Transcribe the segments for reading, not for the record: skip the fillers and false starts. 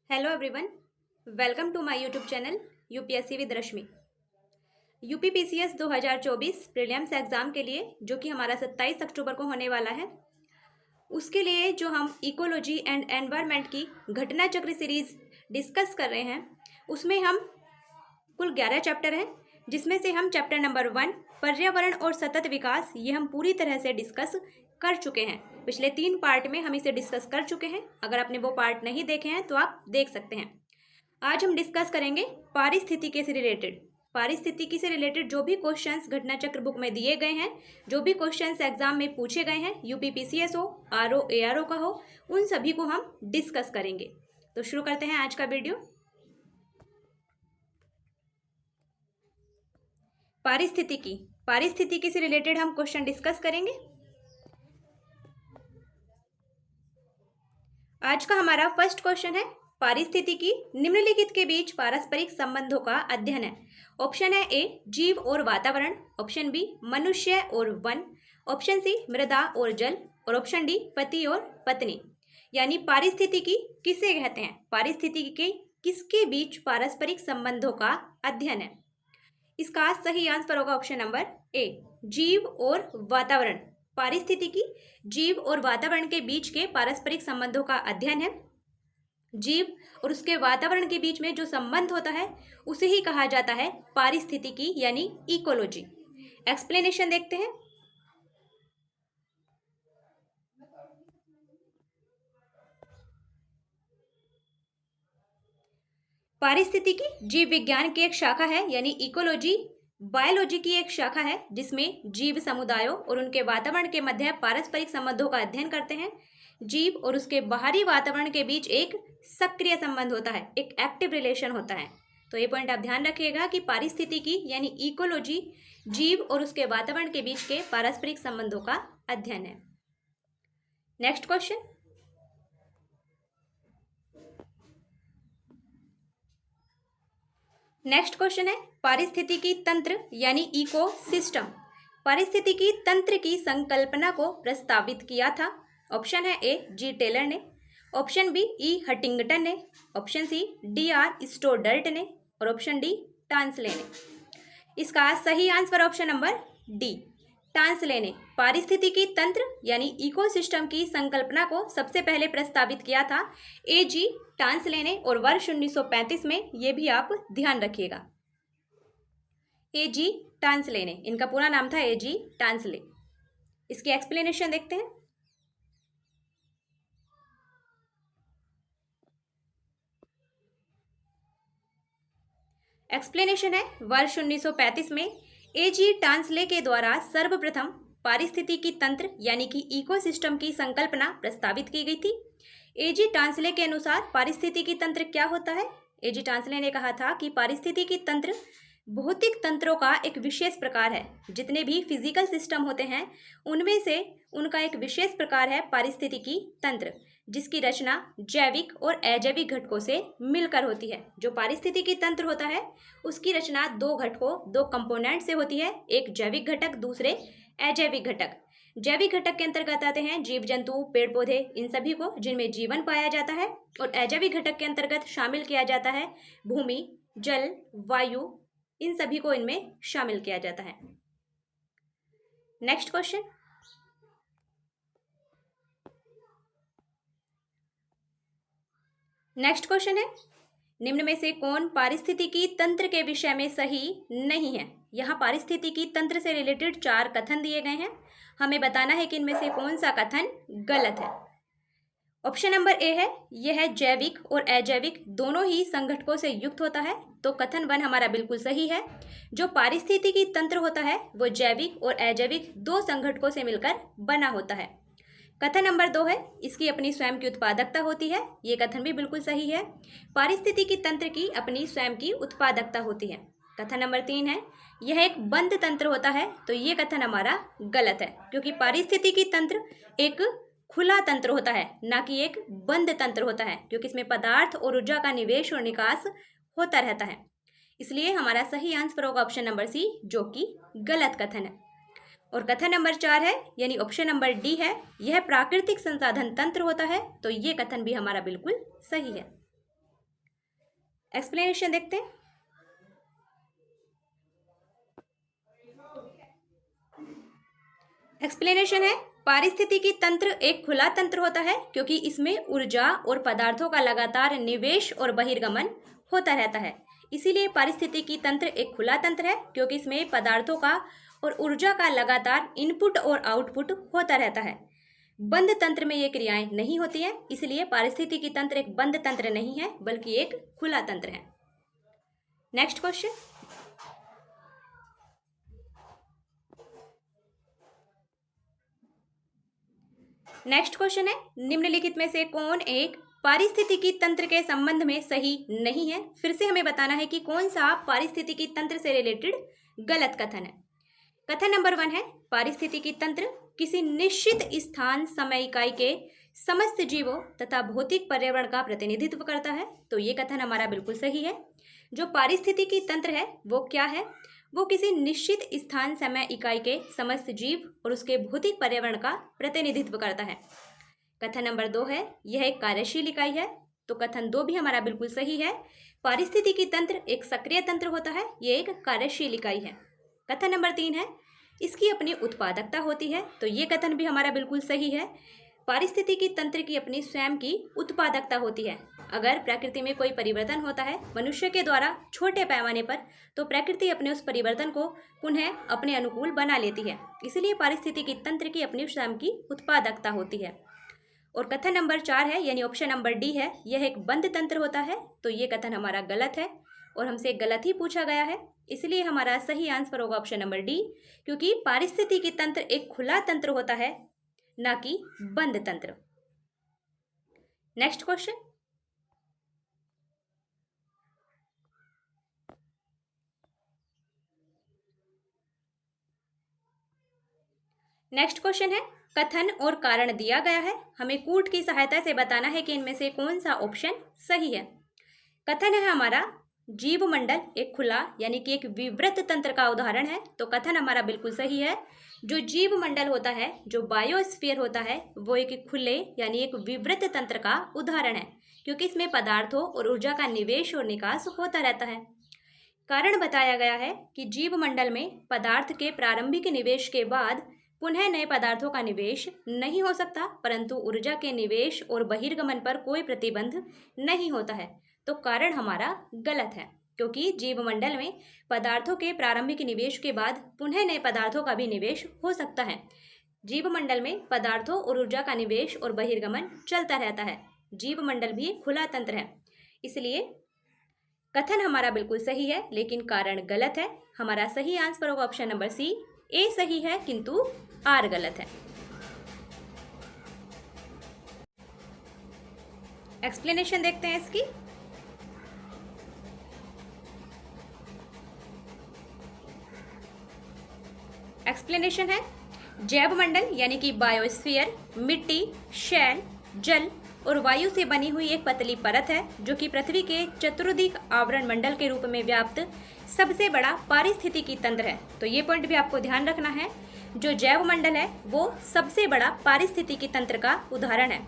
Hello everyone, welcome to my YouTube channel UPSC with Rashmi. UPPCS 2024 prelims exam के लिए जो कि हमारा 27 अक्टूबर को होने वाला है, उसके लिए जो हम इकोलॉजी एंड एनवायरनमेंट की घटना चक्र सीरीज़ डिस्कस कर रहे हैं, उसमें हम कुल 11 चैप्टर हैं, जिसमें से हम चैप्टर नंबर 1 पर्यावरण और सतत विकास ये हम पूरी तरह से डिस्कस कर चुके हैं। पिछले 3 पार्ट में हम इसे डिस्कस कर चुके हैं। अगर आपने वो पार्ट नहीं देखे हैं तो आप देख सकते हैं। आज हम डिस्कस करेंगे पारिस्थितिकी से रिलेटेड। पारिस्थितिकी से रिलेटेड जो भी क्वेश्चंस घटना चक्र बुक में दिए गए हैं, जो भी क्वेश्चंस एग्जाम में पूछे गए हैं, यूपीपीसीएस हो, आरओ एआरओ का हो, उन सभी को हम डिस्कस करेंगे। तो शुरू करते हैं आज का वीडियो। पारिस्थितिकी से रिलेटेड हम क्वेश्चन डिस्कस करेंगे। आज का हमारा फर्स्ट क्वेश्चन है, पारिस्थितिकी निम्नलिखित के बीच पारस्परिक संबंधों का अध्ययन है। ऑप्शन है ए जीव और वातावरण, ऑप्शन बी मनुष्य और वन, ऑप्शन सी मृदा और जल, और ऑप्शन डी पति और पत्नी। यानी पारिस्थितिकी किसे कहते हैं, पारिस्थितिकी के किसके बीच पारस्परिक संबंधों का अध्ययन है। इसका सही आंसर होगा ऑप्शन नंबर ए जीव और वातावरण। पारिस्थितिकी जीव और वातावरण के बीच के पारस्परिक संबंधों का अध्ययन है। जीव और उसके वातावरण के बीच में जो संबंध होता है उसे ही कहा जाता है पारिस्थितिकी यानी इकोलॉजी। एक्सप्लेनेशन देखते हैं। पारिस्थितिकी जीव विज्ञान की एक शाखा है, यानी इकोलॉजी बायोलॉजी की एक शाखा है, जिसमें जीव समुदायों और उनके वातावरण के मध्य पारस्परिक संबंधों का अध्ययन करते हैं। जीव और उसके बाहरी वातावरण के बीच एक सक्रिय संबंध होता है, एक एक्टिव रिलेशन होता है। तो ये पॉइंट आप ध्यान रखिएगा कि पारिस्थितिकी यानी इकोलॉजी जीव और उसके वातावरण के बीच के पारस्परिक संबंधों का अध्ययन है। Next question. नेक्स्ट क्वेश्चन है, पारिस्थितिकी तंत्र यानी इकोसिस्टम। पारिस्थितिकी तंत्र की संकल्पना को प्रस्तावित किया था। ऑप्शन है ए जी टेलर ने, ऑप्शन बी ई हटिंगटन ने, ऑप्शन सी डी आर स्टोडर्ट ने, और ऑप्शन डी टांसले ने। इसका सही answer option number D Tansley ने पारिस्थितिकी तंत्र यानी इकोसिस्टम की संकल्पना को सबसे पहले प्रस्तावित किया था ए जी टांसले ने, और वर्ष 1935 में। ये भी आप ध्यान रखिएगा, ए जी टांसले ने, इनका पूरा नाम था ए जी टांसले। इसकी एक्सप्लेनेशन देखते हैं। एक्सप्लेनेशन है, वर्ष 1935 में ए जी टांसले के द्वारा सर्वप्रथम पारिस्थितिकी तंत्र यानी कि इकोसिस्टम की संकल्पना प्रस्तावित की गई थी। ए जी टांसले के अनुसार पारिस्थितिकी तंत्र क्या होता है। ए जी टांसले ने कहा था कि पारिस्थितिकी तंत्र भौतिक तंत्रों का एक विशेष प्रकार है। जितने भी फिजिकल सिस्टम होते हैं उनमें से उनका एक विशेष प्रकार है पारिस्थितिकी तंत्र, जिसकी रचना जैविक और अजैविक घटकों से मिलकर होती है। जो पारिस्थितिकी तंत्र होता है उसकी रचना दो घटकों, दो कंपोनेंट से होती है, एक जैविक घटक, दूसरे अजैविक घटक। जैविक घटक के अंतर्गत आते हैं जीव जंतु, पेड़ पौधे, इन सभी को जिनमें जीवन पाया जाता है, और अजैविक घटक के अंतर्गत शामिल किया जाता है भूमि, जल, वायु, इन सभी को इनमें शामिल किया जाता है। Next question. नेक्स्ट क्वेश्चन है, निम्न में से कौन पारिस्थितिकी तंत्र के विषय में सही नहीं है। यहाँ पारिस्थितिकी तंत्र से रिलेटेड 4 कथन दिए गए हैं, हमें बताना है कि इनमें से कौन सा कथन गलत है। ऑप्शन नंबर ए है, यह जैविक और अजैविक दोनों ही संघटकों से युक्त होता है। तो कथन 1 हमारा बिल्कुल सही है। जो पारिस्थितिकी तंत्र होता है वो जैविक और अजैविक दो संघटकों से मिलकर बना होता है। कथन नंबर 2 है, इसकी अपनी स्वयं की उत्पादकता होती है। ये कथन भी बिल्कुल सही है। पारिस्थितिकी तंत्र की अपनी स्वयं की उत्पादकता होती है। कथन नंबर 3 है, यह एक बंद तंत्र होता है। तो ये कथन हमारा गलत है, क्योंकि पारिस्थितिकी तंत्र एक खुला तंत्र होता है, ना कि एक बंद तंत्र होता है, क्योंकि इसमें पदार्थ और ऊर्जा का निवेश और निकास होता रहता है। इसलिए हमारा सही आंसर होगा ऑप्शन नंबर सी, जो कि गलत कथन है। और कथन नंबर 4 है, यानी ऑप्शन नंबर डी है, यह प्राकृतिक संसाधन तंत्र होता है। तो ये कथन भी हमारा बिल्कुल सही है। एक्सप्लेनेशन देखते हैं। एक्सप्लेनेशन है, पारिस्थितिकी तंत्र एक खुला तंत्र होता है क्योंकि इसमें ऊर्जा और पदार्थों का लगातार निवेश और बहिर्गमन होता रहता है। इसीलिए पारिस्थितिकी तंत्र एक खुला तंत्र है क्योंकि इसमें पदार्थों का और ऊर्जा का लगातार इनपुट और आउटपुट होता रहता है। बंद तंत्र में ये क्रियाएं नहीं होती हैं, इसलिए पारिस्थितिकी तंत्र एक बंद तंत्र नहीं है बल्कि एक खुला तंत्र है। Next question. नेक्स्ट क्वेश्चन है, निम्नलिखित में से कौन एक पारिस्थितिकी तंत्र के संबंध में सही नहीं है। फिर से हमें बताना है कि कौन सा पारिस्थितिकी तंत्र से रिलेटेड गलत कथन है। कथन नंबर 1 है, पारिस्थितिकी तंत्र किसी निश्चित स्थान समय इकाई के समस्त जीवों तथा भौतिक पर्यावरण का प्रतिनिधित्व करता है। तो ये कथन हमारा बिल्कुल सही है। जो पारिस्थितिकी तंत्र है वो क्या है, वो किसी निश्चित स्थान समय इकाई के समस्त जीव और उसके भौतिक पर्यावरण का प्रतिनिधित्व करता है। कथन नंबर 2 है, यह एक कार्यशील इकाई है। तो कथन 2 भी हमारा बिल्कुल सही है। पारिस्थितिकी तंत्र एक सक्रिय तंत्र होता है, ये एक कार्यशील इकाई है। कथन नंबर 3 है, इसकी अपनी उत्पादकता होती है। तो ये कथन भी हमारा बिल्कुल सही है। पारिस्थितिकी तंत्र की अपनी स्वयं की उत्पादकता होती है। अगर प्रकृति में कोई परिवर्तन होता है मनुष्य के द्वारा छोटे पैमाने पर, तो प्रकृति अपने उस परिवर्तन को पुनः अपने अनुकूल बना लेती है। इसलिए पारिस्थितिकी तंत्र की अपनी स्वयं की उत्पादकता होती है। और कथन नंबर 4 है, यानी ऑप्शन नंबर डी है, यह एक बंद तंत्र होता है। तो ये कथन हमारा गलत है और हमसे गलत ही पूछा गया है, इसलिए हमारा सही आंसर होगा ऑप्शन नंबर डी, क्योंकि पारिस्थितिकी तंत्र एक खुला तंत्र होता है, ना कि बंद तंत्र। Next question. नेक्स्ट क्वेश्चन है, कथन और कारण दिया गया है, हमें कूट की सहायता से बताना है कि इनमें से कौन सा ऑप्शन सही है। कथन है हमारा, जीवमंडल एक खुला यानी कि एक विवृत तंत्र का उदाहरण है। तो कथन हमारा बिल्कुल सही है। जो जीवमंडल होता है, जो बायोस्फीयर होता है, वो एक खुले यानी एक विवृत तंत्र का उदाहरण है क्योंकि इसमें पदार्थों और ऊर्जा का निवेश और निकास होता रहता है। कारण बताया गया है कि जीवमंडल में पदार्थ के प्रारंभिक निवेश के बाद पुनः नए पदार्थों का निवेश नहीं हो सकता, परंतु ऊर्जा के निवेश और बहिर्गमन पर कोई प्रतिबंध नहीं होता है। तो कारण हमारा गलत है क्योंकि जीवमंडल में पदार्थों के प्रारंभिक निवेश के बाद पुनः नए पदार्थों का भी निवेश हो सकता है। जीवमंडल में पदार्थों और ऊर्जा का निवेश और बहिर्गमन चलता रहता है। जीवमंडल भी खुला तंत्र है, इसलिए कथन हमारा बिल्कुल सही है लेकिन कारण गलत है। हमारा सही आंसर होगा ऑप्शन नंबर सी, ए सही है किंतु आर गलत है। एक्सप्लेनेशन देखते हैं इसकी। एक्सप्लेनेशन है, जैवमंडल यानी कि बायोस्फीयर मिट्टी, शैल, जल और वायु से बनी हुई एक पतली परत है जो कि पृथ्वी के चतुर्दिक आवरण मंडल के रूप में व्याप्त सबसे बड़ा पारिस्थितिकी तंत्र है। तो ये पॉइंट भी आपको ध्यान रखना है, जो जैवमंडल है वो सबसे बड़ा पारिस्थितिकी तंत्र का उदाहरण है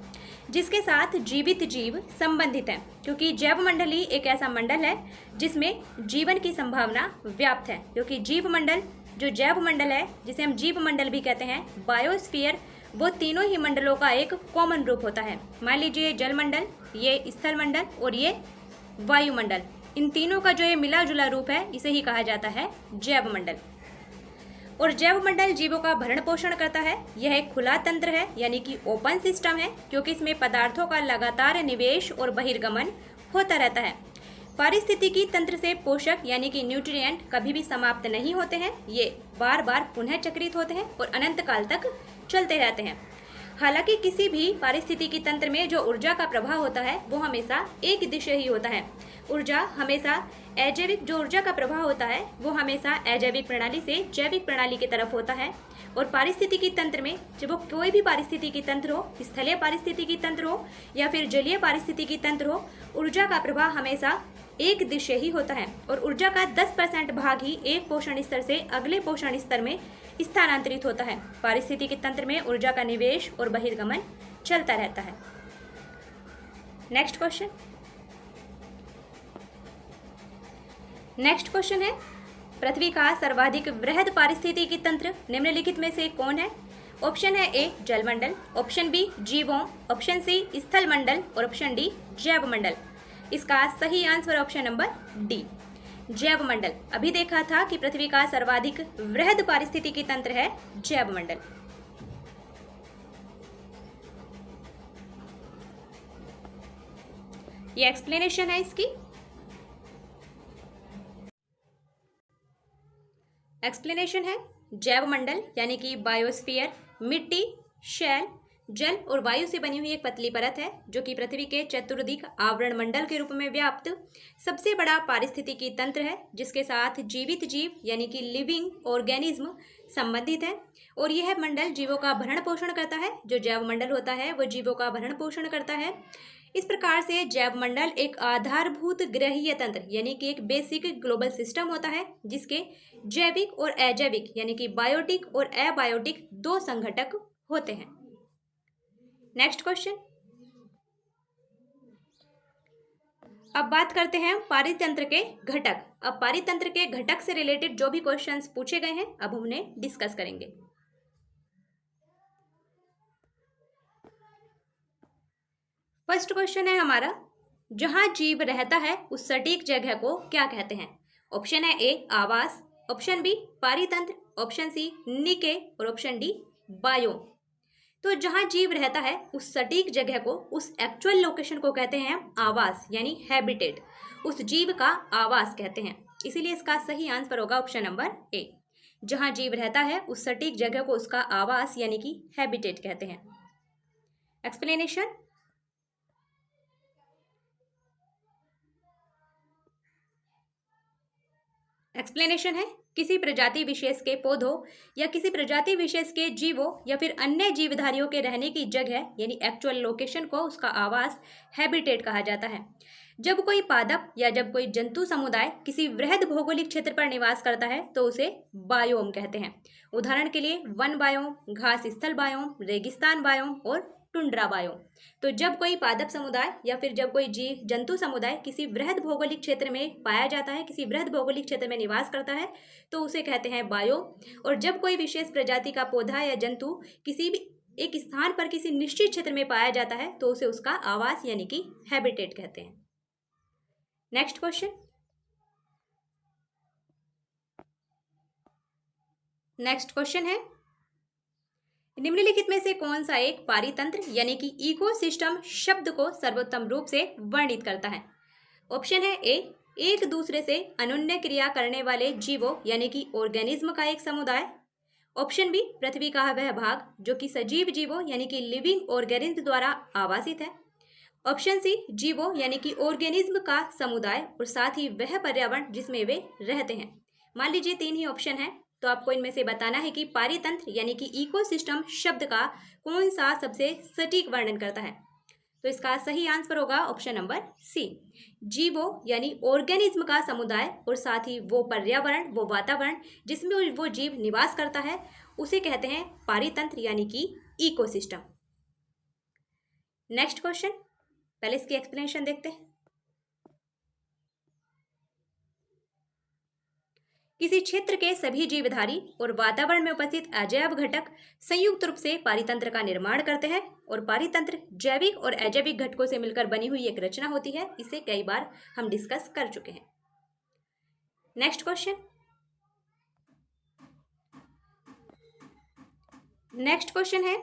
जिसके साथ जीवित जीव संबंधित हैं, क्योंकि जैवमंडल ही एक ऐसा मंडल है जिसमें जीवन की संभावना व्याप्त है। क्योंकि जीवमंडल, जो जैवमंडल है जिसे हम जीवमंडल भी कहते हैं, बायोस्फीयर, वो तीनों ही मंडलों का एक कॉमन रूप होता है। मान लीजिए जलमंडल, ये स्थल मंडल और ये वायुमंडल, इन तीनों का जो ये मिला जुला रूप है इसे ही कहा जाता है जैवमंडल। और जैवमंडल जीवों का भरण पोषण करता है। यह एक खुला तंत्र है यानी कि ओपन सिस्टम है क्योंकि इसमें पदार्थों का लगातार निवेश और बहिर्गमन होता रहता है। पारिस्थितिकी तंत्र से पोषक यानी कि न्यूट्रिएंट कभी भी समाप्त नहीं होते हैं, ये बार बार पुनः चक्रित होते हैं और अनंत काल तक चलते रहते हैं। हालांकि किसी भी पारिस्थितिकी तंत्र में जो ऊर्जा का प्रवाह होता है वो हमेशा एक दिशा ही होता है। ऊर्जा हमेशा अजैविक, जो ऊर्जा का प्रवाह होता है वो हमेशा अजैविक प्रणाली से जैविक प्रणाली की तरफ होता है। और पारिस्थितिकी तंत्र में, जब वो कोई भी पारिस्थितिकी तंत्र हो, स्थलीय पारिस्थितिकी तंत्र हो या फिर जलीय पारिस्थितिकी तंत्र हो, ऊर्जा का प्रवाह हमेशा एक दिशा ही होता है और ऊर्जा का 10% भाग ही एक पोषण स्तर से अगले पोषण स्तर में स्थानांतरित होता है। पारिस्थितिकी तंत्र में ऊर्जा का निवेश और बहिर्गमन चलता रहता है। Next question. नेक्स्ट क्वेश्चन है, पृथ्वी का सर्वाधिक वृहद पारिस्थितिकी तंत्र निम्नलिखित में से कौन है? ऑप्शन है ए जलमंडल, ऑप्शन बी जीवों, ऑप्शन सी स्थल मंडल और ऑप्शन डी जैव मंडल। इसका सही आंसर ऑप्शन नंबर डी जैव मंडल। अभी देखा था कि पृथ्वी का सर्वाधिक वृहद पारिस्थितिकी तंत्र है जैव मंडल। ये एक्सप्लेनेशन है इसकी। एक्सप्लेनेशन है, जैव मंडल यानी कि बायोस्फीयर मिट्टी, शैल, जल और वायु से बनी हुई एक पतली परत है जो कि पृथ्वी के चतुर्दिक आवरण मंडल के रूप में व्याप्त सबसे बड़ा पारिस्थितिकी तंत्र है, जिसके साथ जीवित जीव यानी कि लिविंग ऑर्गेनिज्म संबंधित है। और यह मंडल जीवों का भरण पोषण करता है। जो जैव मंडल होता है वो जीवों का भरण पोषण करता है। इस प्रकार से जैव मंडल एक आधारभूत ग्रहीय तंत्र यानी कि एक बेसिक ग्लोबल सिस्टम होता है, जिसके जैविक और अजैविक यानी कि बायोटिक और अबायोटिक दो संघटक होते हैं। नेक्स्ट क्वेश्चन, अब बात करते हैं पारितंत्र के घटक। अब पारितंत्र के घटक से रिलेटेड जो भी क्वेश्चंस पूछे गए हैं अब हम उन्हें डिस्कस करेंगे। फर्स्ट क्वेश्चन है हमारा, जहां जीव रहता है उस सटीक जगह को क्या कहते हैं? ऑप्शन है ए आवास, ऑप्शन बी पारितंत्र, ऑप्शन सी निके और ऑप्शन डी बायोम। तो जहां जीव रहता है उस सटीक जगह को, उस एक्चुअल लोकेशन को कहते हैं आवास यानी हैबिटेट। उस जीव का आवास कहते हैं। इसीलिए इसका सही आंसर होगा ऑप्शन नंबर ए। जहां जीव रहता है उस सटीक जगह को उसका आवास यानी कि हैबिटेट कहते हैं। एक्सप्लेनेशन, एक्सप्लेनेशन है, किसी प्रजाति विशेष के पौधों या किसी प्रजाति विशेष के जीवों या फिर अन्य जीवधारियों के रहने की जगह यानी एक्चुअल लोकेशन को उसका आवास हैबिटेट कहा जाता है। जब कोई पादप या जब कोई जंतु समुदाय किसी वृहद भौगोलिक क्षेत्र पर निवास करता है तो उसे बायोम कहते हैं। उदाहरण के लिए वन बायोम, घास स्थल बायोम, रेगिस्तान बायोम और टुंड्रा बायोम। तो जब कोई पादप समुदाय या फिर जब कोई जीव जंतु समुदाय किसी वृहद भौगोलिक क्षेत्र में पाया जाता है, किसी वृहद भौगोलिक क्षेत्र में निवास करता है तो उसे कहते हैं बायोम। और जब कोई विशेष प्रजाति का पौधा या जंतु किसी भी एक स्थान पर किसी निश्चित क्षेत्र में पाया जाता है तो उसे उसका आवास यानी कि हैबिटेट कहते हैं। नेक्स्ट क्वेश्चन, नेक्स्ट क्वेश्चन है, निम्नलिखित में से कौन सा एक पारितंत्र यानी कि इकोसिस्टम शब्द को सर्वोत्तम रूप से वर्णित करता है? ऑप्शन है ए एक दूसरे से अनन्य क्रिया करने वाले जीवों यानी कि ऑर्गेनिज्म का एक समुदाय, ऑप्शन बी पृथ्वी का वह भाग जो कि सजीव जीवों यानी कि लिविंग ऑर्गेनिज्म द्वारा आवासित है, ऑप्शन सी जीवों यानी कि ऑर्गेनिज्म का समुदाय और साथ ही वह पर्यावरण जिसमें वे रहते हैं। मान लीजिए तीन ही ऑप्शन है, तो आपको इनमें से बताना है कि पारितंत्र यानी कि इकोसिस्टम शब्द का कौन सा सबसे सटीक वर्णन करता है। तो इसका सही आंसर होगा ऑप्शन नंबर सी, जीवों यानी ऑर्गेनिज्म का समुदाय और साथ ही वो पर्यावरण, वो वातावरण जिसमें वो जीव निवास करता है उसे कहते हैं पारितंत्र यानी कि इकोसिस्टम। नेक्स्ट क्वेश्चन, पहले इसकी एक्सप्लेनेशन देखते हैं। किसी क्षेत्र के सभी जीवधारी और वातावरण में उपस्थित अजैव घटक संयुक्त रूप से पारितंत्र का निर्माण करते हैं और पारितंत्र जैविक और अजैविक घटकों से मिलकर बनी हुई एक रचना होती है। इसे कई बार हम डिस्कस कर चुके हैं। नेक्स्ट क्वेश्चन, नेक्स्ट क्वेश्चन है,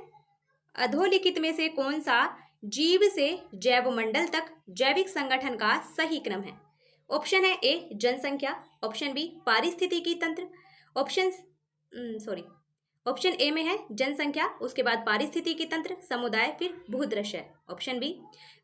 अधोलिखित में से कौन सा जीव से जैव मंडल तक जैविक संगठन का सही क्रम है? ऑप्शन है ए जनसंख्या, ऑप्शन बी पारिस्थितिकी तंत्र, ऑप्शन ए में है जनसंख्या, उसके बाद पारिस्थितिकी तंत्र, समुदाय, फिर भूदृश्य। ऑप्शन बी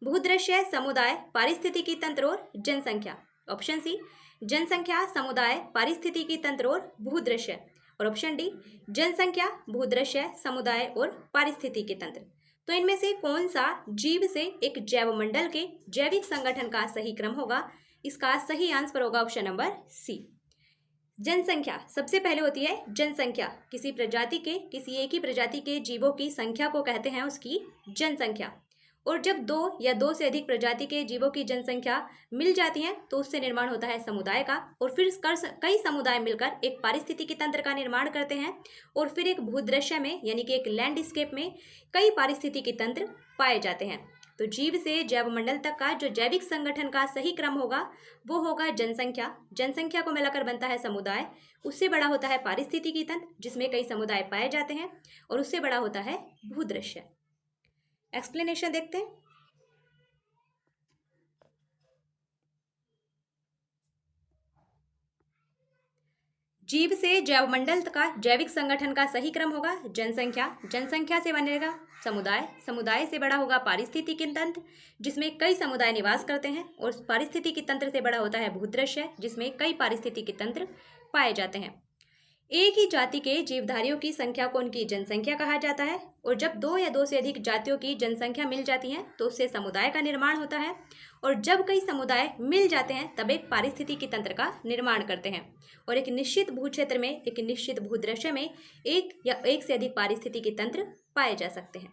भूदृश्य, समुदाय, पारिस्थितिकी तंत्र और जनसंख्या, ऑप्शन सी जनसंख्या, समुदाय, पारिस्थितिकी तंत्र और भूदृश्य, और ऑप्शन डी जनसंख्या, भूदृश्य, समुदाय और पारिस्थितिकी तंत्र। तो इनमें से कौन सा जीव से एक जैव मंडल के जैविक संगठन का सही क्रम होगा? इसका सही आंसर होगा ऑप्शन नंबर सी, जनसंख्या। सबसे पहले होती है जनसंख्या, किसी एक ही प्रजाति के जीवों की संख्या को कहते हैं उसकी जनसंख्या। और जब दो या दो से अधिक प्रजाति के जीवों की जनसंख्या मिल जाती है तो उससे निर्माण होता है समुदाय का, और फिर कई समुदाय मिलकर एक पारिस्थितिकी तंत्र का निर्माण करते हैं, और फिर एक भूदृश्य में यानी कि एक लैंडस्केप में कई पारिस्थितिकी तंत्र पाए जाते हैं। तो जीव से जैव मंडल तक का जो जैविक संगठन का सही क्रम होगा वो होगा जनसंख्या, जनसंख्या को मिलाकर बनता है समुदाय, उससे बड़ा होता है पारिस्थितिकी तंत्र जिसमें कई समुदाय पाए जाते हैं, और उससे बड़ा होता है भूदृश्य। एक्सप्लेनेशन देखते हैं। जीव से जैव मंडल का जैविक संगठन का सही क्रम होगा जनसंख्या, जनसंख्या से बनेगा समुदाय, समुदाय से बड़ा होगा पारिस्थितिकी तंत्र जिसमें कई समुदाय निवास करते हैं, और पारिस्थितिकी तंत्र से बड़ा होता है भूदृश्य जिसमें कई पारिस्थितिकी तंत्र पाए जाते हैं। एक ही जाति के जीवधारियों की संख्या को उनकी जनसंख्या कहा जाता है, और जब दो या दो से अधिक जातियों की जनसंख्या मिल जाती है तो उससे समुदाय का निर्माण होता है, और जब कई समुदाय मिल जाते हैं तब एक पारिस्थितिकी तंत्र का निर्माण करते हैं, और एक निश्चित भूक्षेत्र में एक निश्चित भूदृश्य में एक या एक से अधिक पारिस्थितिकी तंत्र पाए जा सकते हैं।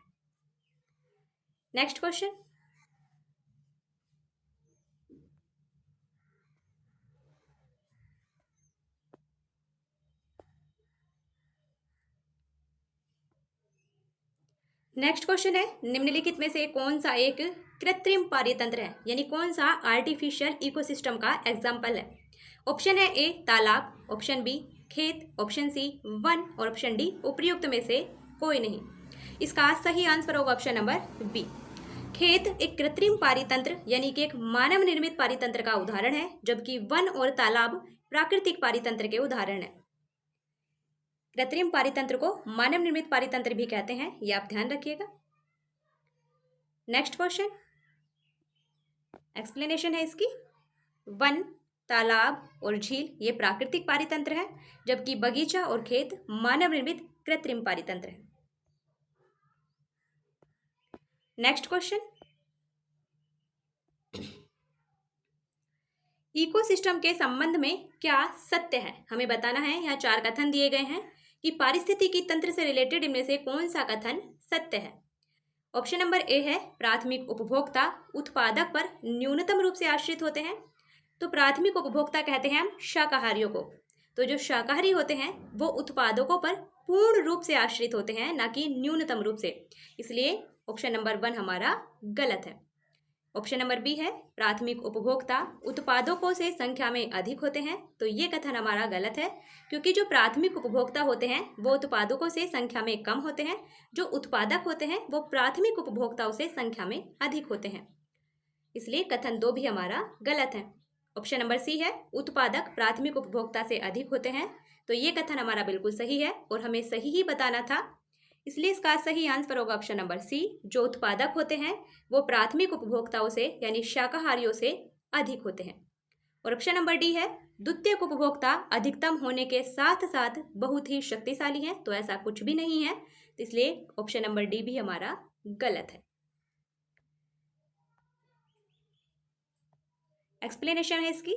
Next question. नेक्स्ट क्वेश्चन है, निम्नलिखित में से कौन सा एक कृत्रिम पारितंत्र है, यानी कौन सा आर्टिफिशियल इकोसिस्टम का एग्जाम्पल है। ऑप्शन है ए तालाब, ऑप्शन बी खेत, ऑप्शन सी वन, और ऑप्शन डी उपर्युक्त में से कोई नहीं। इसका सही आंसर होगा ऑप्शन नंबर बी। खेत एक कृत्रिम पारितंत्र यानी कि एक मानव निर्मित पारितंत्र का उदाहरण है, जबकि वन और तालाब प्राकृतिक पारितंत्र के उदाहरण है। कृत्रिम पारितंत्र को मानव निर्मित पारितंत्र भी कहते हैं, ये आप ध्यान रखिएगा। नेक्स्ट क्वेश्चन, एक्सप्लेनेशन है इसकी। वन, तालाब और झील ये प्राकृतिक पारितंत्र है, जबकि बगीचा और खेत मानव निर्मित कृत्रिम पारितंत्र है। नेक्स्ट क्वेश्चन, इकोसिस्टम के संबंध में क्या सत्य है, हमें बताना है। यहाँ 4 कथन दिए गए हैं कि पारिस्थितिकी तंत्र से रिलेटेड इनमें से कौन सा कथन सत्य है। ऑप्शन नंबर ए है प्राथमिक उपभोक्ता उत्पादक पर न्यूनतम रूप से आश्रित होते हैं। तो प्राथमिक उपभोक्ता कहते हैं हम शाकाहारियों को, तो जो शाकाहारी होते हैं वो उत्पादकों पर पूर्ण रूप से आश्रित होते हैं, ना कि न्यूनतम रूप से, इसलिए ऑप्शन नंबर 1 हमारा गलत है। ऑप्शन नंबर बी है प्राथमिक उपभोक्ता उत्पादकों से संख्या में अधिक होते हैं, तो ये कथन हमारा गलत है, क्योंकि जो प्राथमिक उपभोक्ता होते हैं वो उत्पादकों से संख्या में कम होते हैं, जो उत्पादक होते हैं वो प्राथमिक उपभोक्ताओं से संख्या में अधिक होते हैं, इसलिए कथन 2 भी हमारा गलत है। ऑप्शन नंबर सी है उत्पादक प्राथमिक उपभोक्ता से अधिक होते हैं, तो ये कथन हमारा बिल्कुल सही है और हमें सही ही बताना था, इसलिए इसका सही आंसर होगा ऑप्शन नंबर सी, जो उत्पादक होते हैं वो प्राथमिक उपभोक्ताओं से यानी शाकाहारियों से अधिक होते हैं। और ऑप्शन नंबर डी है द्वितीयक उपभोक्ता अधिकतम होने के साथ साथ बहुत ही शक्तिशाली हैं, तो ऐसा कुछ भी नहीं है, तो इसलिए ऑप्शन नंबर डी भी हमारा गलत है। एक्सप्लेनेशन है इसकी।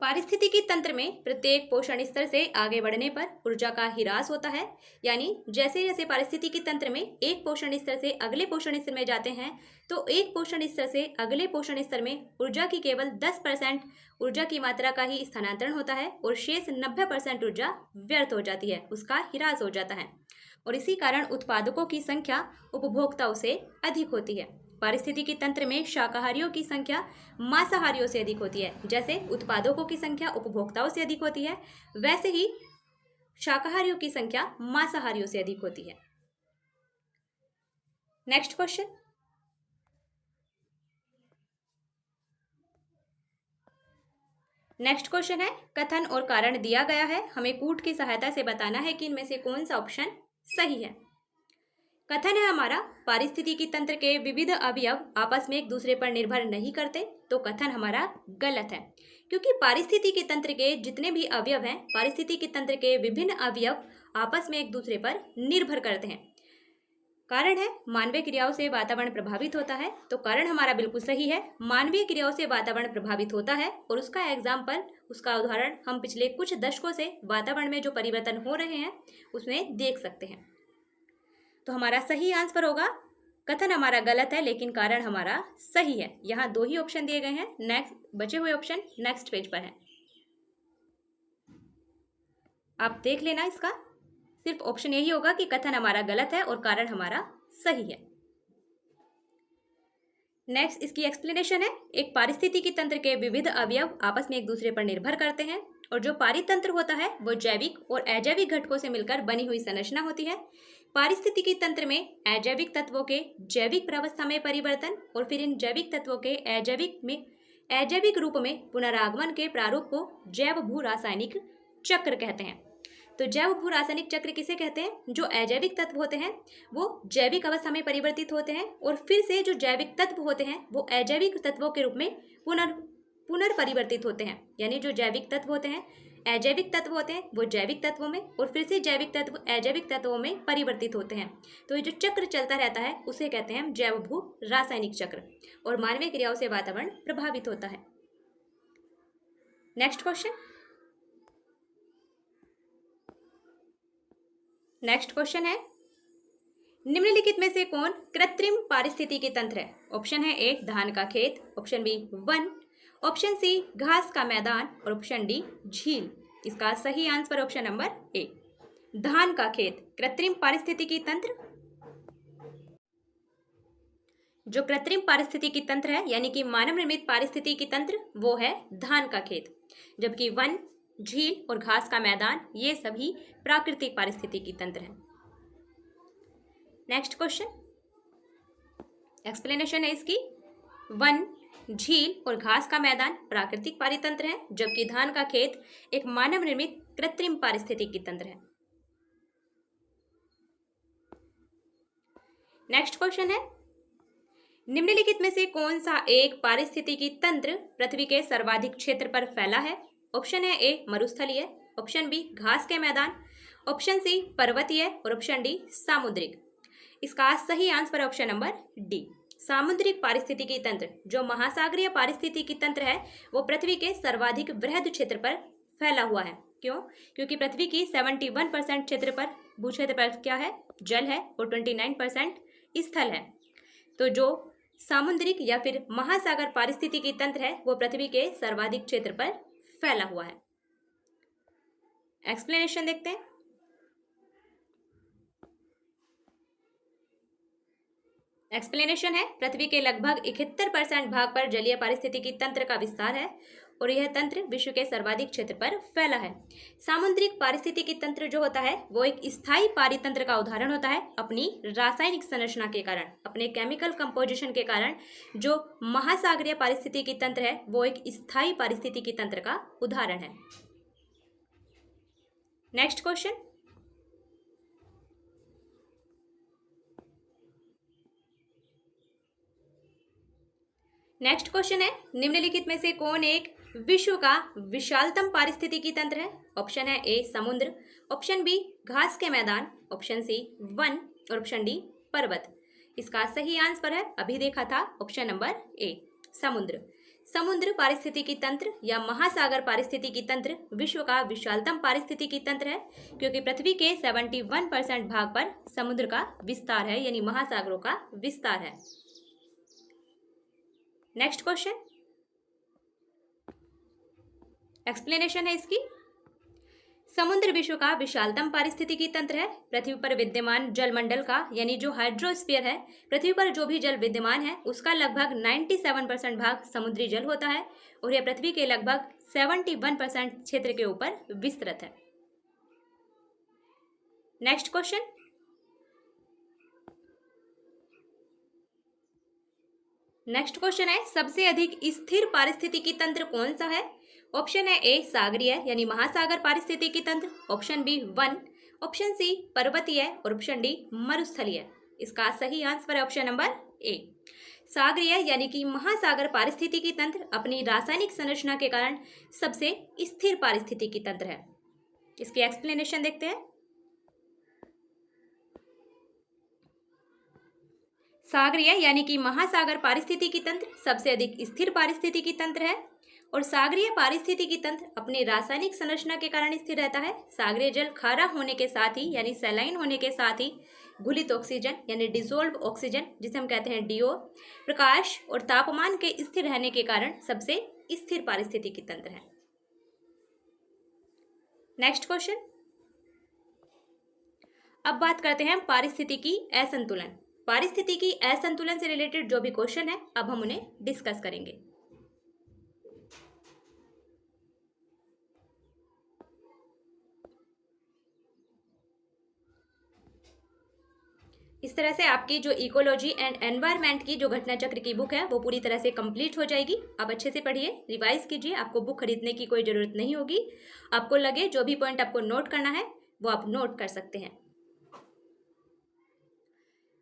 पारिस्थितिकी तंत्र में प्रत्येक पोषण स्तर से आगे बढ़ने पर ऊर्जा का ह्रास होता है, यानी जैसे जैसे पारिस्थितिकी तंत्र में एक पोषण स्तर से अगले पोषण स्तर में जाते हैं तो एक पोषण स्तर से अगले पोषण स्तर में ऊर्जा की केवल 10% ऊर्जा की मात्रा का ही स्थानांतरण होता है और शेष 90% ऊर्जा व्यर्थ हो जाती है, उसका ह्रास हो जाता है, और इसी कारण उत्पादकों की संख्या उपभोक्ताओं से अधिक होती है। पारिस्थितिकी तंत्र में शाकाहारियों की संख्या मांसाहारियों से अधिक होती है, जैसे उत्पादकों की संख्या उपभोक्ताओं से अधिक होती है, वैसे ही शाकाहारियों की संख्या मांसाहारियों से अधिक होती है। नेक्स्ट क्वेश्चन, है कथन और कारण दिया गया है, हमें कूट की सहायता से बताना है कि इनमें से कौन सा ऑप्शन सही है। कथन है हमारा पारिस्थितिकी तंत्र के विविध अवयव आपस में एक दूसरे पर निर्भर नहीं करते, तो कथन हमारा गलत है, क्योंकि पारिस्थितिकी तंत्र के जितने भी अवयव हैं, पारिस्थितिकी तंत्र के विभिन्न अवयव आपस में एक दूसरे पर निर्भर करते हैं। कारण है मानवीय क्रियाओं से वातावरण प्रभावित होता है, तो कारण हमारा बिल्कुल सही है, मानवीय क्रियाओं से वातावरण प्रभावित होता है, और उसका एग्जाम्पल, उसका उदाहरण हम पिछले कुछ दशकों से वातावरण में जो परिवर्तन हो रहे हैं उसमें देख सकते हैं। तो हमारा सही आंसर होगा, कथन हमारा गलत है लेकिन कारण हमारा सही है। यहाँ 2 ही ऑप्शन दिए गए हैं, नेक्स्ट बचे हुए ऑप्शन नेक्स्ट पेज पर हैं, आप देख लेना। इसका सिर्फ ऑप्शन यही होगा कि कथन हमारा गलत है और कारण हमारा सही है। नेक्स्ट इसकी एक्सप्लेनेशन है, एक पारिस्थितिकी तंत्र के विविध अवयव आपस में एक दूसरे पर निर्भर करते हैं और जो पारितंत्र होता है वो जैविक और अजैविक घटकों से मिलकर बनी हुई संरचना होती है। पारिस्थितिकी तंत्र में अजैविक तत्वों के जैविक प्रावस्था में परिवर्तन और फिर इन जैविक तत्वों के अजैविक रूप में पुनरागमन के प्रारूप को जैव भू रासायनिक चक्र कहते हैं। तो जैव भू रासायनिक चक्र किसे कहते हैं? जो अजैविक तत्व होते हैं वो जैविक अवस्था में परिवर्तित होते हैं और फिर से जो जैविक तत्व होते हैं वो अजैविक तत्वों के रूप में पुनर्परिवर्तित होते हैं। यानी जो जैविक तत्व होते हैं, अजैविक तत्व होते हैं, वो जैविक तत्वों में और फिर से जैविक तत्व अजैविक तत्वों में परिवर्तित होते हैं। तो ये जो चक्र चलता रहता है उसे कहते हैं जैव भू रासायनिक चक्र, और मानवीय क्रियाओं से वातावरण प्रभावित होता है। नेक्स्ट क्वेश्चन है, निम्नलिखित में से कौन कृत्रिम पारिस्थितिकी तंत्र है? ऑप्शन है ए धान का खेत, option B one, option C घास का मैदान और ऑप्शन डी झील। इसका सही आंसर ऑप्शन नंबर ए धान का खेत। कृत्रिम पारिस्थितिकी तंत्र, जो कृत्रिम पारिस्थितिकी तंत्र है यानी कि मानव निर्मित पारिस्थितिकी तंत्र वो है धान का खेत, जबकि वन, झील और घास का मैदान ये सभी प्राकृतिक पारिस्थितिकी तंत्र हैं। नेक्स्ट क्वेश्चन, एक्सप्लेनेशन है इसकी, वन, झील और घास का मैदान प्राकृतिक पारितंत्र है, जबकि धान का खेत एक मानव निर्मित कृत्रिम पारिस्थितिकी तंत्र है। नेक्स्ट क्वेश्चन है, निम्नलिखित में से कौन सा एक पारिस्थितिकी तंत्र पृथ्वी के सर्वाधिक क्षेत्र पर फैला है? ऑप्शन है ए मरुस्थलीय, ऑप्शन बी घास के मैदान, ऑप्शन सी पर्वतीय और ऑप्शन डी सामुद्रिक। इसका सही आंसर ऑप्शन नंबर डी सामुद्रिक पारिस्थितिकी तंत्र। जो महासागरीय पारिस्थितिकी तंत्र है वो पृथ्वी के सर्वाधिक वृहद क्षेत्र पर फैला हुआ है। क्यों? क्योंकि पृथ्वी की 71% क्षेत्र पर भूक्षेत्र पर क्या है? जल है और 29% स्थल है। तो जो सामुद्रिक या फिर महासागर पारिस्थितिकी तंत्र है वो पृथ्वी के सर्वाधिक क्षेत्र पर फैला हुआ है। एक्सप्लेनेशन देखते हैं। एक्सप्लेनेशन है, पृथ्वी के लगभग 71% भाग पर जलीय पारिस्थितिकी तंत्र का विस्तार है और यह तंत्र विश्व के सर्वाधिक क्षेत्र पर फैला है। सामुद्रिक पारिस्थितिकी तंत्र जो होता है वो एक स्थायी पारितंत्र का उदाहरण होता है अपनी रासायनिक संरचना के कारण, अपने केमिकल कंपोजिशन के कारण। जो महासागरीय पारिस्थितिकी तंत्र है वो एक स्थायी पारिस्थितिकी तंत्र का उदाहरण है। नेक्स्ट क्वेश्चन, है, निम्नलिखित में से कौन एक विश्व का विशालतम पारिस्थितिकी तंत्र है? ऑप्शन है ए समुद्र, ऑप्शन बी घास के मैदान, ऑप्शन सी वन और ऑप्शन डी पर्वत। इसका सही आंसर है, अभी देखा था, ऑप्शन नंबर ए समुद्र। समुद्र पारिस्थितिकी तंत्र या महासागर पारिस्थितिकी तंत्र विश्व का विशालतम पारिस्थितिकी तंत्र है, क्योंकि पृथ्वी के 71% भाग पर समुद्र का विस्तार है, यानी महासागरों का विस्तार है। नेक्स्ट क्वेश्चन, एक्सप्लेनेशन है इसकी, समुद्र विश्व का विशालतम पारिस्थितिकी तंत्र है। पृथ्वी पर विद्यमान जलमंडल का, यानी जो हाइड्रोस्फीयर है, पृथ्वी पर जो भी जल विद्यमान है उसका लगभग 97% भाग समुद्री जल होता है और यह पृथ्वी के लगभग 71% क्षेत्र के ऊपर विस्तृत है। नेक्स्ट क्वेश्चन है, सबसे अधिक स्थिर पारिस्थितिकी तंत्र कौन सा है? ऑप्शन है ए सागरीय यानी महासागर पारिस्थितिकी तंत्र, option B one, option C पर्वतीय और ऑप्शन डी मरुस्थलीय। इसका सही आंसर है ऑप्शन नंबर ए सागरीय यानी कि महासागर पारिस्थितिकी तंत्र अपनी रासायनिक संरचना के कारण सबसे स्थिर पारिस्थितिकी तंत्र है। इसकी एक्सप्लेनेशन देखते हैं। सागरीय यानी कि महासागर पारिस्थितिकी तंत्र सबसे अधिक स्थिर पारिस्थितिकी तंत्र है और सागरीय पारिस्थितिकी तंत्र अपनी रासायनिक संरचना के कारण स्थिर रहता है। सागरीय जल खारा होने के साथ ही यानी सैलाइन होने के साथ ही घुलित ऑक्सीजन यानी डिसोल्व ऑक्सीजन जिसे हम कहते हैं डीओ, प्रकाश और तापमान के स्थिर रहने के कारण सबसे स्थिर पारिस्थितिकी तंत्र है। नेक्स्ट क्वेश्चन, अब बात करते हैं पारिस्थितिकी असंतुलन। पारिस्थितिकी असंतुलन से रिलेटेड जो भी क्वेश्चन है अब हम उन्हें डिस्कस करेंगे। इस तरह से आपकी जो इकोलॉजी एंड एनवायरनमेंट की जो घटना चक्र की बुक है वो पूरी तरह से कंप्लीट हो जाएगी। आप अच्छे से पढ़िए, रिवाइज कीजिए, आपको बुक खरीदने की कोई ज़रूरत नहीं होगी। आपको लगे जो भी पॉइंट आपको नोट करना है वो आप नोट कर सकते हैं।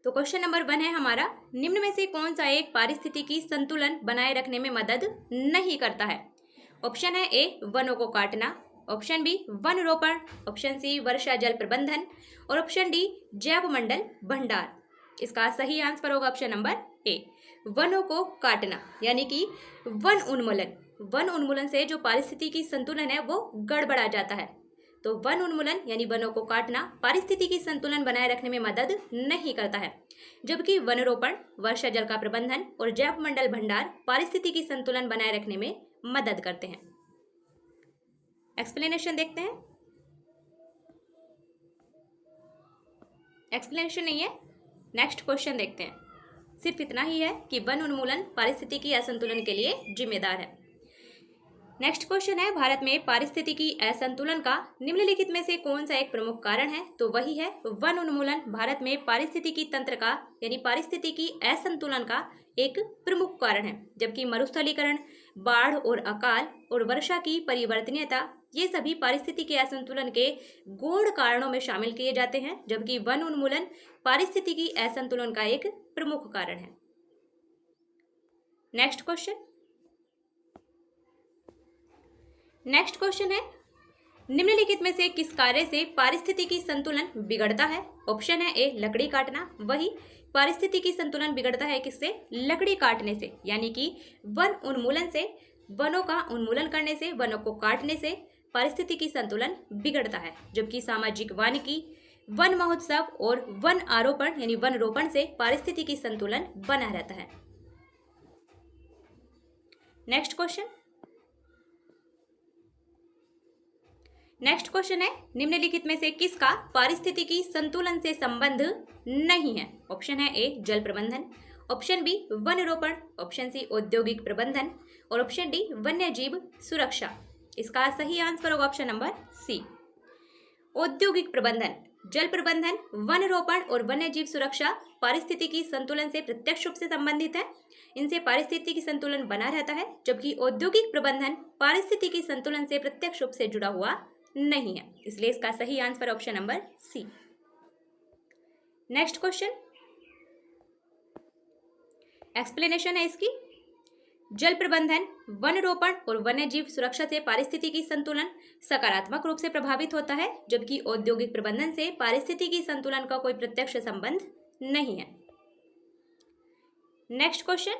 तो क्वेश्चन नंबर 1 है हमारा, निम्न में से कौन सा एक पारिस्थितिकी संतुलन बनाए रखने में मदद नहीं करता है? ऑप्शन है ए वनों को काटना, ऑप्शन बी वन रोपण, ऑप्शन सी वर्षा जल प्रबंधन और ऑप्शन डी जैव मंडल भंडार। इसका सही आंसर होगा ऑप्शन नंबर ए वनों को काटना, यानी कि वन उन्मूलन। वन उन्मूलन से जो पारिस्थितिकी संतुलन है वो गड़बड़ा जाता है। तो वन उन्मूलन यानी वनों को काटना पारिस्थितिकी संतुलन बनाए रखने में मदद नहीं करता है, जबकि वनरोपण, वर्षा जल का प्रबंधन और जैव मंडल भंडार पारिस्थितिकी संतुलन बनाए रखने में मदद करते हैं। एक्सप्लेनेशन देखते हैं। एक्सप्लेनेशन नहीं है, नेक्स्ट क्वेश्चन देखते हैं। सिर्फ इतना ही है कि वन उन्मूलन पारिस्थितिकी असंतुलन के लिए जिम्मेदार है। नेक्स्ट क्वेश्चन है, भारत में पारिस्थितिकी असंतुलन का निम्नलिखित में से कौन सा एक प्रमुख कारण है? तो वही है वन उन्मूलन भारत में पारिस्थितिकी तंत्र का यानी पारिस्थितिकी असंतुलन का एक प्रमुख कारण है, जबकि मरुस्थलीकरण, बाढ़ और अकाल और वर्षा की परिवर्तनीयता ये सभी पारिस्थितिकी असंतुलन के गौण कारणों में शामिल किए जाते हैं, जबकि वन उन्मूलन पारिस्थितिकी असंतुलन का एक प्रमुख कारण है। नेक्स्ट क्वेश्चन है, निम्नलिखित में से किस कार्य से पारिस्थितिकी संतुलन बिगड़ता है? ऑप्शन है ए लकड़ी काटना, वही पारिस्थितिकी संतुलन बिगड़ता है किससे? लकड़ी काटने से, यानी कि वन उन्मूलन से, वनों का उन्मूलन करने से, वनों को काटने से पारिस्थितिकी संतुलन बिगड़ता है, जबकि सामाजिक वानिकी, वन महोत्सव और वन आरोपण यानी वन रोपण से पारिस्थितिकी संतुलन बना रहता है। नेक्स्ट क्वेश्चन है, निम्नलिखित में से किसका पारिस्थितिकी संतुलन से संबंध नहीं है? ऑप्शन है ए जल प्रबंधन, ऑप्शन बी वन रोपण, ऑप्शन सी औद्योगिक प्रबंधन और ऑप्शन डी वन्य जीव सुरक्षा। इसका सही आंसर होगा ऑप्शन नंबर सी औद्योगिक प्रबंधन। जल प्रबंधन, वन रोपण और वन्य जीव सुरक्षा पारिस्थितिकी संतुलन से प्रत्यक्ष रूप से संबंधित है। इनसे पारिस्थितिकी संतुलन बना रहता है, जबकि औद्योगिक प्रबंधन पारिस्थितिकी संतुलन से प्रत्यक्ष रूप से जुड़ा हुआ नहीं है। इसलिए इसका सही answer option number C. Next question, explanation है इसकी। जल प्रबंधन, वन रोपण और वन्य जीव सुरक्षा से पारिस्थितिकी संतुलन सकारात्मक रूप से प्रभावित होता है, जबकि औद्योगिक प्रबंधन से पारिस्थितिकी संतुलन का कोई प्रत्यक्ष संबंध नहीं है। नेक्स्ट क्वेश्चन,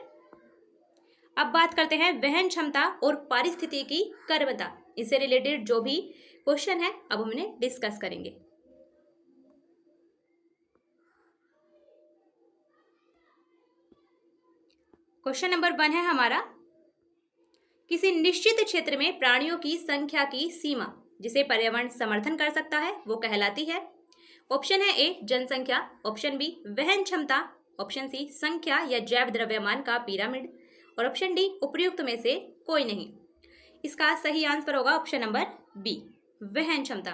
अब बात करते हैं वहन क्षमता और पारिस्थितिकी कर्मता। इससे रिलेटेड जो भी क्वेश्चन है अब हम उन्हें डिस्कस करेंगे। क्वेश्चन नंबर 1 है हमारा, किसी निश्चित क्षेत्र में प्राणियों की संख्या की सीमा जिसे पर्यावरण समर्थन कर सकता है वो कहलाती है। ऑप्शन है ए जनसंख्या, ऑप्शन बी वहन क्षमता, ऑप्शन सी संख्या या जैव द्रव्यमान का पिरामिड और ऑप्शन डी उपर्युक्त में से कोई नहीं। इसका सही आंसर होगा ऑप्शन नंबर बी वहन क्षमता।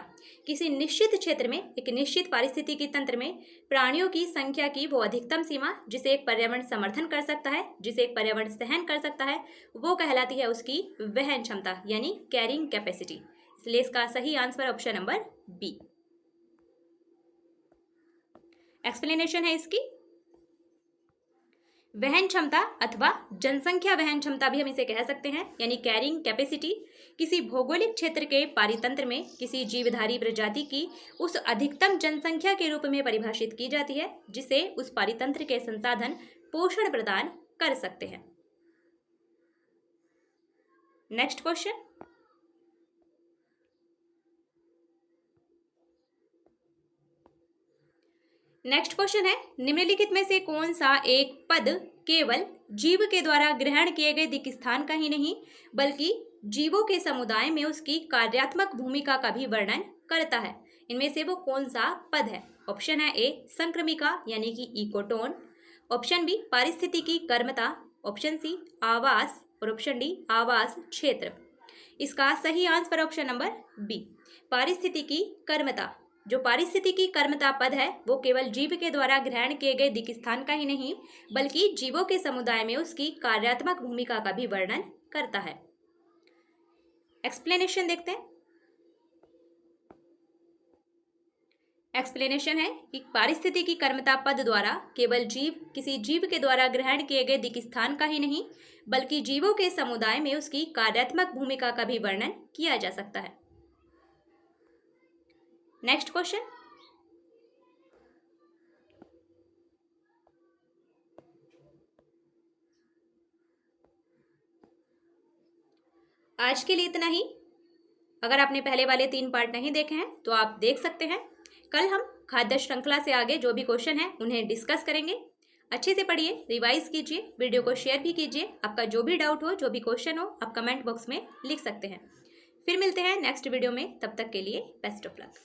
किसी निश्चित क्षेत्र में एक निश्चित पारिस्थितिकी तंत्र में प्राणियों की संख्या की वो अधिकतम सीमा जिसे एक पर्यावरण समर्थन कर सकता है, जिसे एक पर्यावरण सहन कर सकता है, वो कहलाती है उसकी वहन क्षमता यानी कैरिंग कैपेसिटी। इसलिए इसका सही answer option number B. Explanation है इसकी। वहन क्षमता अथवा जनसंख्या वहन क्षमता भी हम इसे कह सकते हैं, यानी कैरिंग कैपेसिटी किसी भौगोलिक क्षेत्र के पारितंत्र में किसी जीवधारी प्रजाति की उस अधिकतम जनसंख्या के रूप में परिभाषित की जाती है जिसे उस पारितंत्र के संसाधन पोषण प्रदान कर सकते हैं। नेक्स्ट क्वेश्चन, नेक्स्ट क्वेश्चन है, निम्नलिखित में से कौन सा एक पद केवल जीव के द्वारा ग्रहण किए गए दिक् स्थान का ही नहीं बल्कि जीवों के समुदाय में उसकी कार्यात्मक भूमिका का भी वर्णन करता है? इनमें से वो कौन सा पद है? ऑप्शन है ए संक्रमिका यानी कि इकोटोन, ऑप्शन बी पारिस्थितिकी कर्मता, ऑप्शन सी आवास और ऑप्शन डी आवास क्षेत्र। इसका सही आंसर ऑप्शन नंबर बी पारिस्थितिकी कर्मता। जो पारिस्थितिकी कर्मता पद है वो केवल जीव के द्वारा ग्रहण किए गए दिक् स्थान का ही नहीं बल्कि जीवों के समुदाय में उसकी कार्यात्मक भूमिका का भी वर्णन करता है। एक्सप्लेनेशन देखते हैं। एक्सप्लेनेशन है कि पारिस्थितिकी कर्मता पद द्वारा केवल किसी जीव के द्वारा ग्रहण किए गए दिक् स्थान का ही नहीं बल्कि जीवों के समुदाय में उसकी कार्यात्मक भूमिका का भी वर्णन किया जा सकता है। नेक्स्ट क्वेश्चन, आज के लिए इतना ही। अगर आपने पहले वाले 3 पार्ट नहीं देखे हैं तो आप देख सकते हैं। कल हम खाद्य श्रृंखला से आगे जो भी क्वेश्चन है उन्हें डिस्कस करेंगे। अच्छे से पढ़िए, रिवाइज कीजिए, वीडियो को शेयर भी कीजिए। आपका जो भी डाउट हो, जो भी क्वेश्चन हो, आप कमेंट बॉक्स में लिख सकते हैं। फिर मिलते हैं नेक्स्ट वीडियो में, तब तक के लिए बेस्ट ऑफ लक।